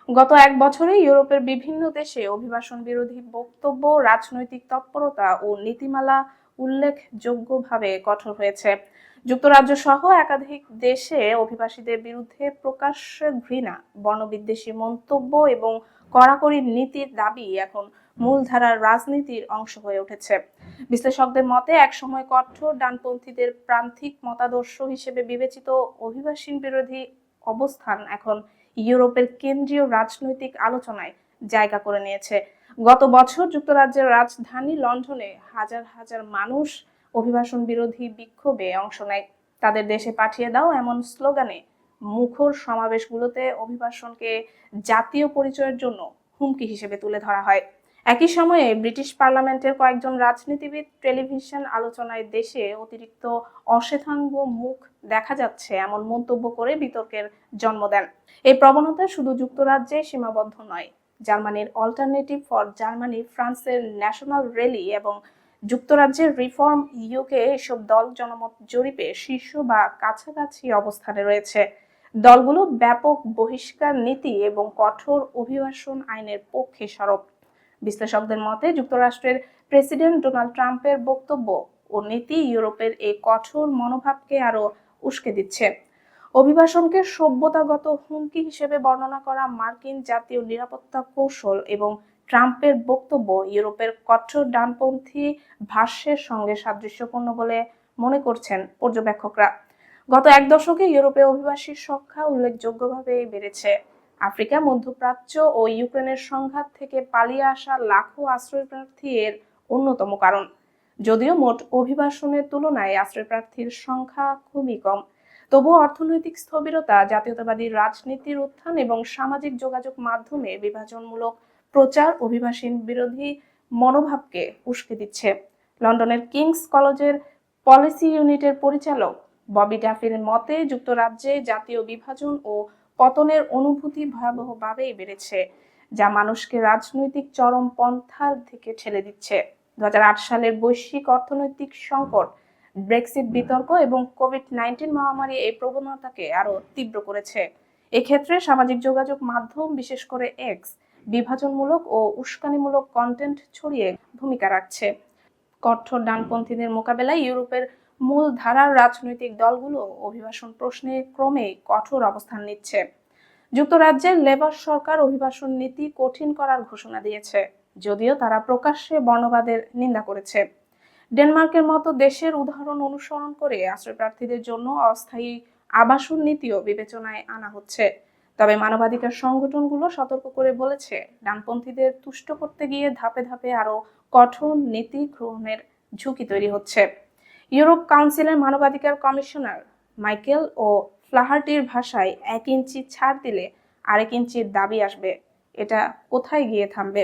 গত এক বছরে ইউরোপের বিভিন্ন দেশে অভিবাসন বিরোধী বক্তব্য, রাজনৈতিক তৎপরতা ও নীতিমালা উল্লেখযোগ্যভাবে কঠোর হয়েছে। যুক্তরাজ্য সহ একাধিক দেশে অভিবাসীদের বিরুদ্ধে প্রকাশ্যে ঘৃণা, বর্ণবিদ্বেষী মন্তব্য এবং কড়াকড়ি নীতির দাবি এখন মূলধারার রাজনীতির অংশ হয়ে উঠেছে। বিশ্লেষকদের মতে একসময় কঠোর ডানপন্থীদের প্রান্তিক মতাদর্শ হিসেবে বিবেচিত অভিবাসী বিরোধী অবস্থান এখন ইউরোপের কেন্দ্রীয় রাজনৈতিক আলোচনায় জায়গা করে নিয়েছে। গত বছর যুক্তরাজ্যের রাজধানী লন্ডনে হাজার হাজার মানুষ অভিবাসন বিরোধী বিক্ষোভে অংশ নেয়। তাদের দেশে পাঠিয়ে দাও এমন স্লোগানে মুখর সমাবেশগুলোতে অভিবাসনকে জাতীয় পরিচয়ের জন্য হুমকি হিসেবে তুলে ধরা হয়। একই সময়ে ব্রিটিশ পার্লামেন্টের কয়েকজন রাজনীতিবিদ টেলিভিশন আলোচনায় দেশে অতিরিক্ত অশ্বেতাঙ্গ মুখ দেখা যাচ্ছে এমন মন্তব্য করে বিতর্কের জন্ম দেন। এই প্রবণতা শুধু যুক্তরাজ্যে সীমাবদ্ধ নয়। জার্মানির অল্টারনেটিভ ফর জার্মানি, ফ্রান্সের ন্যাশনাল র্যালি এবং যুক্তরাজ্যের রিফর্ম ইউকে এসব দল জনমত জরিপে শীর্ষ বা কাছাকাছি অবস্থানে রয়েছে। দলগুলো ব্যাপক বহিষ্কার নীতি এবং কঠোর অভিবাসন আইনের পক্ষে সরব। বিশ্লেষকদের মতে যুক্তরাষ্ট্রের প্রেসিডেন্ট ডোনাল্ড ট্রাম্পের বক্তব্য ও নীতি ইউরোপের এই কঠোর মনোভাবকে আরো উস্কে দিচ্ছে। অভিবাসনকে সভ্যতাগত হুমকি হিসেবে বর্ণনা করা মার্কিন জাতীয় নিরাপত্তা কৌশল এবং ট্রাম্পের বক্তব্য ইউরোপের কঠোর ডানপন্থী ভাষ্যের সঙ্গে সাদৃশ্যপূর্ণ বলে মনে করছেন পর্যবেক্ষকরা। গত এক দশকে ইউরোপে অভিবাসীর সংখ্যা উল্লেখযোগ্যভাবে বেড়েছে। আফ্রিকা, মধ্যপ্রাচ্য ও ইউক্রেনের সংঘাত থেকে পালিয়ে আসা লাখো আশ্রয়প্রার্থী এর অন্যতম কারণ। যদিও মোট অভিবাসনের তুলনায় আশ্রয়প্রার্থীর সংখ্যা খুবই কম, তবুও অর্থনৈতিক স্থবিরতা, জাতীয়তাবাদী রাজনীতির উত্থান এবং সামাজিক যোগাযোগ মাধ্যমে বিভাজনমূলক প্রচার অভিবাসী বিরোধী মনোভাবকে উস্কে দিচ্ছে। লন্ডনের কিংস কলেজের পলিসি ইউনিটের পরিচালক ববি ডাফির মতে যুক্তরাজ্যে জাতীয় বিভাজন ও পতনের অনুভূতি ভয়াবহভাবেই বেড়েছে, যা মানুষকে রাজনৈতিক চরমপন্থার দিকে ঠেলে দিচ্ছে। 2008 সালের বৈশ্বিক অর্থনৈতিক সংকট, ব্রেক্সিট বিতর্ক এবং কোভিড-19 মহামারী এই প্রবণতাকে আরো তীব্র করেছে। এক্ষেত্রে সামাজিক যোগাযোগ মাধ্যম, বিশেষ করে এক্স, বিভাজনমূলক ও উস্কানিমূলক কন্টেন্ট ছড়িয়ে ভূমিকা রাখছে। কঠোর ডানপন্থীদের মোকাবেলায় ইউরোপের মূল ধারার রাজনৈতিক দলগুলো অভিবাসন প্রশ্নে ক্রমেই কঠোর অবস্থান নিচ্ছে। যুক্তরাজ্যের লেবার সরকার অভিবাসন নীতি কঠিন করার ঘোষণা দিয়েছে, যদিও তারা প্রকাশ্যে বর্ণবাদের নিন্দা করেছে। ডেনমার্কের মতো দেশের উদাহরণ অনুসরণ করে আশ্রয়প্রার্থীদের জন্য অস্থায়ী আবাসন নীতিও বিবেচনায় আনা হচ্ছে। তবে মানবাধিকার সংগঠনগুলো সতর্ক করে বলেছে, ডানপন্থীদের তুষ্ট করতে গিয়ে ধাপে ধাপে আরো কঠোর নীতি গ্রহণের ঝুঁকি তৈরি হচ্ছে। ইউরোপ কাউন্সিলের মানবাধিকার কমিশনার মাইকেল ও ফ্লাহার্টির ভাষায়, 1 ইঞ্চি ছাড় দিলে আরেক ইঞ্চির দাবি আসবে। এটা কোথায় গিয়ে থামবে?